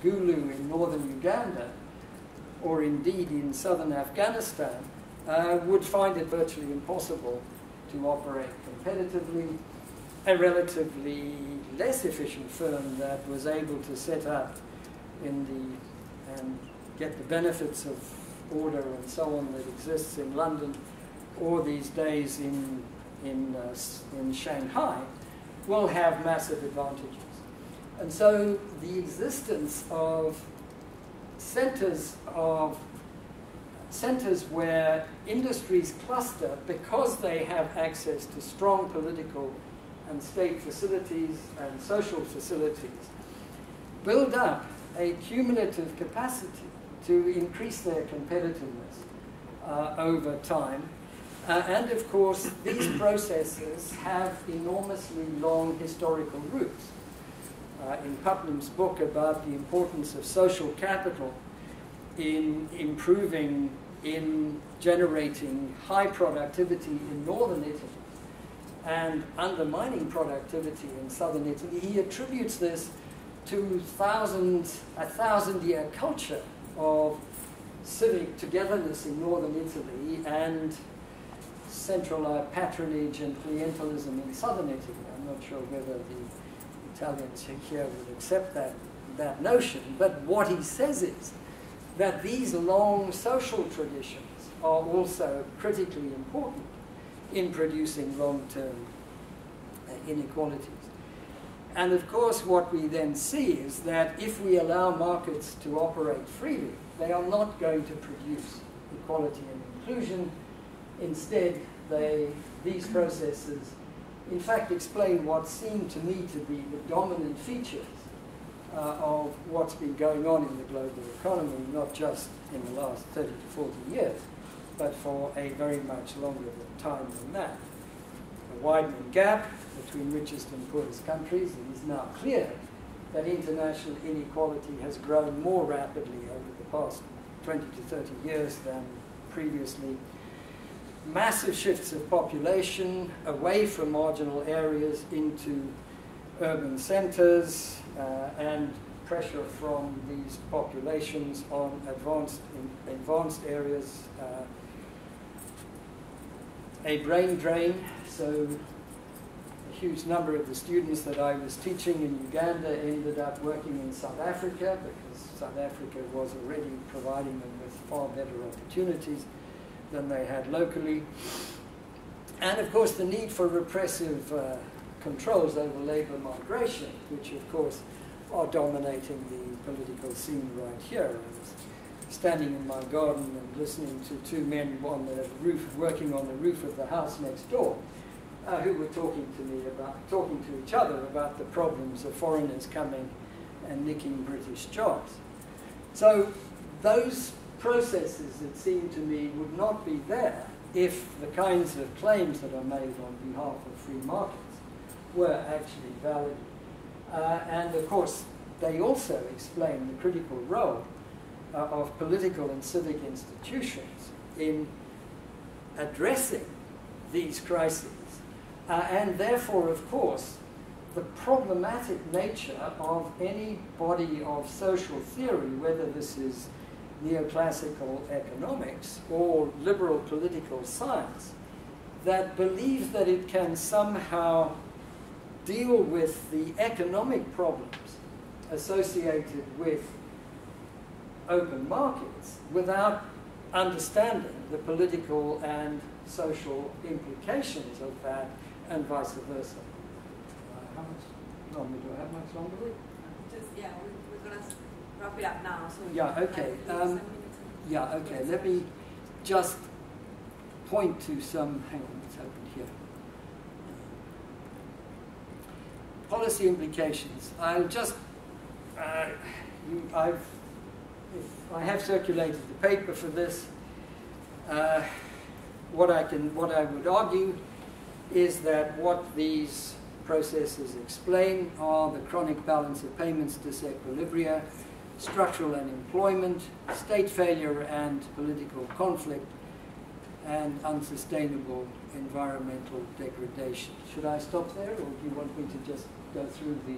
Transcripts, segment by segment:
Gulu in northern Uganda, or indeed in southern Afghanistan, would find it virtually impossible to operate competitively. A relatively less efficient firm that was able to set up and get the benefits of order and so on that exists in London or these days in Shanghai will have massive advantages. And so the existence of centers where industries cluster because they have access to strong political and state facilities and social facilities build up a cumulative capacity to increase their competitiveness over time. And of course, these processes have enormously long historical roots. In Putnam's book about the importance of social capital in improving, in generating high productivity in northern Italy and undermining productivity in southern Italy, he attributes this to a thousand-year culture of civic togetherness in northern Italy and central patronage and clientelism in southern Italy. I'm not sure whether the Italians here would accept that notion, but what he says is that these long social traditions are also critically important in producing long-term inequalities. And of course, what we then see is that if we allow markets to operate freely, they are not going to produce equality and inclusion. Instead, these processes, in fact, explain what seem to me to be the dominant features of what's been going on in the global economy, not just in the last 30 to 40 years, but for a very much longer time than that. A widening gap between richest and poorest countries. It is now clear that international inequality has grown more rapidly over the past 20 to 30 years than previously. Massive shifts of population away from marginal areas into urban centers and pressure from these populations on advanced areas. A brain drain, so a huge number of the students that I was teaching in Uganda ended up working in South Africa because South Africa was already providing them with far better opportunities than they had locally. And of course the need for repressive controls over labor migration, which of course are dominating the political scene right here. I was standing in my garden and listening to two men on the roof, working on the roof of the house next door, who were talking to each other about the problems of foreigners coming and nicking British jobs. So those processes, it seemed to me, would not be there if the kinds of claims that are made on behalf of free markets were actually valid. And of course, they also explain the critical role of political and civic institutions in addressing these crises. And therefore, of course, the problematic nature of any body of social theory, whether this is neoclassical economics or liberal political science, that believes that it can somehow deal with the economic problems associated with open markets without understanding the political and social implications of that, and vice versa. How much longer do I have? Much longer? Just, yeah, we're going to wrap it up now. So yeah, okay. Yeah, okay. Let me just point to some, hang on, it's open here. Policy implications. I'll just, I have circulated the paper for this. What I would argue is that what these processes explain are the chronic balance of payments disequilibria, structural unemployment, state failure and political conflict, and unsustainable environmental degradation. Should I stop there, or do you want me to just go through the...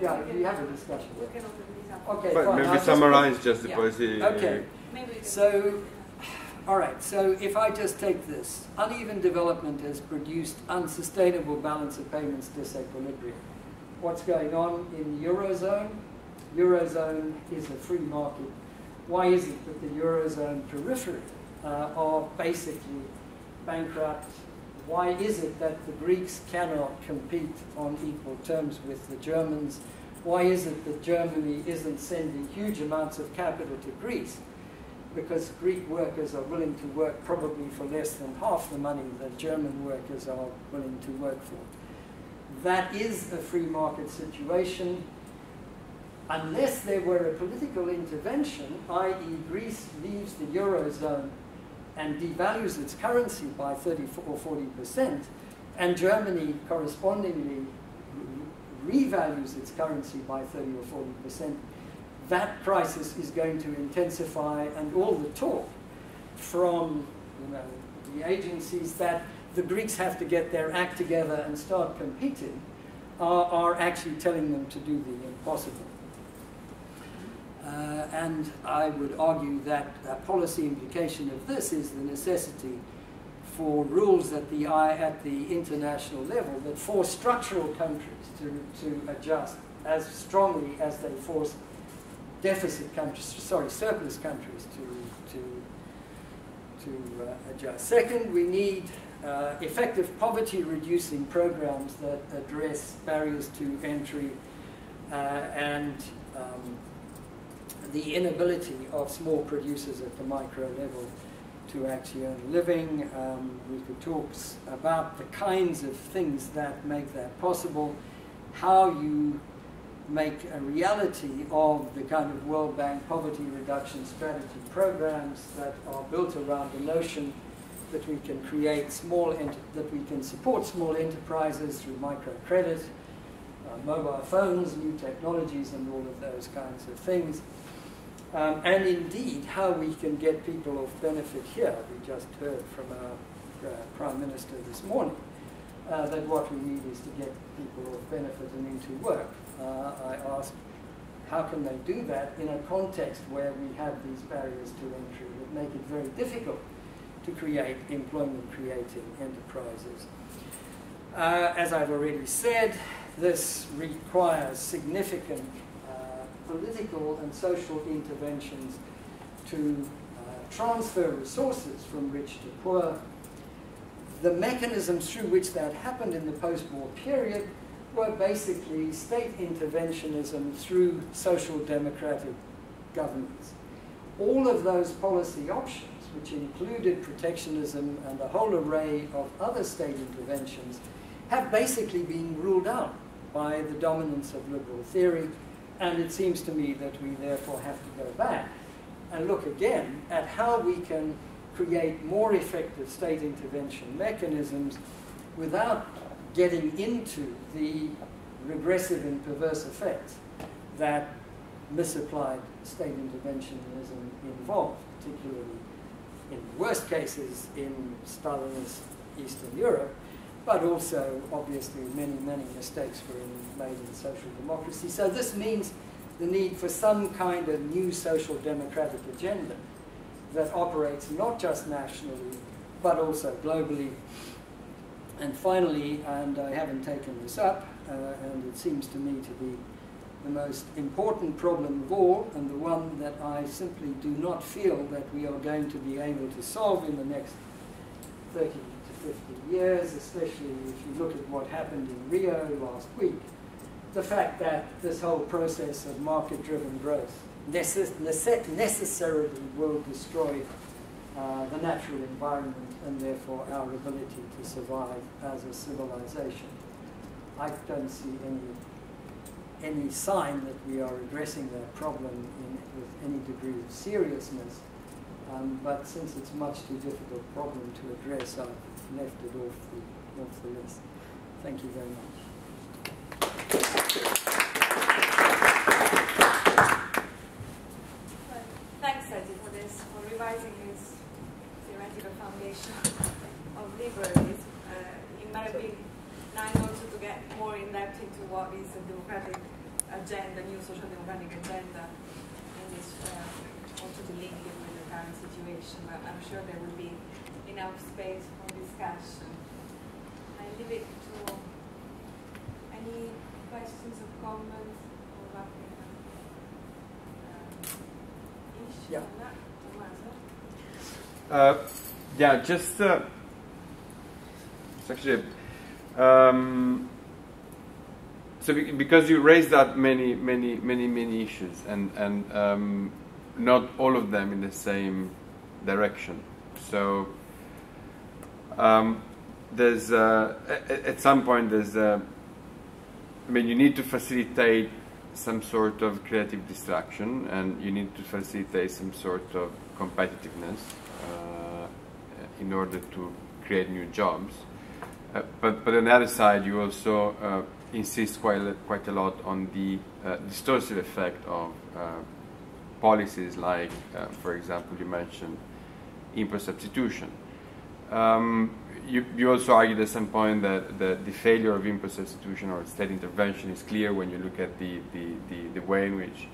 Yeah, we have a discussion. We can open this up. Okay, But fine. maybe I'll summarize just the yeah. policy. Okay. Maybe we can So, all right, so if I just take this, uneven development has produced unsustainable balance of payments disequilibrium. What's going on in the Eurozone? Eurozone is a free market. Why is it that the Eurozone periphery are basically bankrupt? Why is it that the Greeks cannot compete on equal terms with the Germans? Why is it that Germany isn't sending huge amounts of capital to Greece? Because Greek workers are willing to work probably for less than half the money that German workers are willing to work for. That is a free market situation. Unless there were a political intervention, i.e. Greece leaves the Eurozone and devalues its currency by 30 or 40%, and Germany correspondingly revalues its currency by 30 or 40%, that crisis is going to intensify, and all the talk from the agencies that the Greeks have to get their act together and start competing are actually telling them to do the impossible. And I would argue that a policy implication of this is the necessity for rules at the international level that force structural countries to adjust as strongly as they force surplus countries to adjust. Second, we need effective poverty-reducing programs that address barriers to entry and the inability of small producers at the micro level to actually earn a living. We could talk about the kinds of things that make that possible, how you make a reality of the kind of World Bank poverty reduction strategy programs that are built around the notion that we can create that we can support small enterprises through microcredit, mobile phones, new technologies, and all of those kinds of things. And indeed, how we can get people of benefit here. We just heard from our Prime Minister this morning that what we need is to get people of benefit and into work. I asked, how can they do that in a context where we have these barriers to entry that make it very difficult to create employment-creating enterprises? As I've already said, this requires significant political and social interventions to transfer resources from rich to poor. The mechanisms through which that happened in the post-war period were basically state interventionism through social democratic governments. All of those policy options, which included protectionism and a whole array of other state interventions, have basically been ruled out by the dominance of liberal theory. And it seems to me that we therefore have to go back and look again at how we can create more effective state intervention mechanisms without getting into the regressive and perverse effects that misapplied state interventionism involved, particularly in the worst cases in Stalinist Eastern Europe, but also, obviously, many, many mistakes were made in social democracy. So this means the need for some kind of new social democratic agenda that operates not just nationally, but also globally. And finally, and I haven't taken this up, and it seems to me to be the most important problem of all, and the one that I simply do not feel that we are going to be able to solve in the next 30 to 50 years, especially if you look at what happened in Rio last week, the fact that this whole process of market-driven growth necessarily will destroy the natural environment and therefore our ability to survive as a civilization. I don't see any sign that we are addressing that problem with any degree of seriousness, but since it's a much too difficult problem to address, I've left it off the list. Thank you very much. Thanks, Sergi, for this, for revising his theoretical foundation of liberalism. It might have been nice also to get more in depth into what is a democratic agenda, new social democratic agenda, in this also to link it with the current situation. But I'm sure there will be enough space for discussion. I leave it to any questions or comments or wrapping up. Yeah. Yeah, just it's actually so because you raised that many issues and not all of them in the same direction. So there's at some point there's I mean, you need to facilitate some sort of creative distraction, and you need to facilitate some sort of competitiveness in order to create new jobs. But on the other side, you also insist quite a lot on the distortive effect of policies like, for example, you mentioned import substitution. You also argued at some point that the failure of import substitution or state intervention is clear when you look at the way in which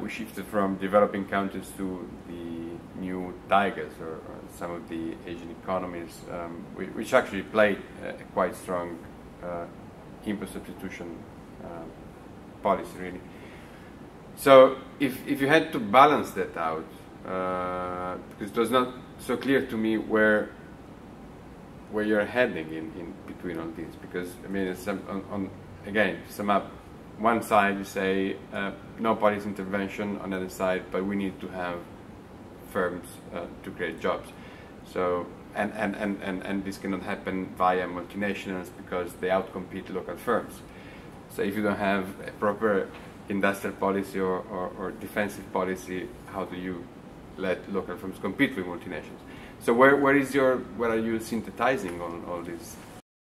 we shifted from developing countries to the new tigers or some of the Asian economies, which actually played a quite strong import substitution policy, really. So if you had to balance that out, because it was not so clear to me where you're heading in between all these, because I mean, it's again, to sum up, one side you say no policy intervention, on the other side, but we need to have firms to create jobs. So and this cannot happen via multinationals because they outcompete local firms. So if you don't have a proper industrial policy or defensive policy, how do you let local firms compete with multinationals? So where are you synthesizing on all these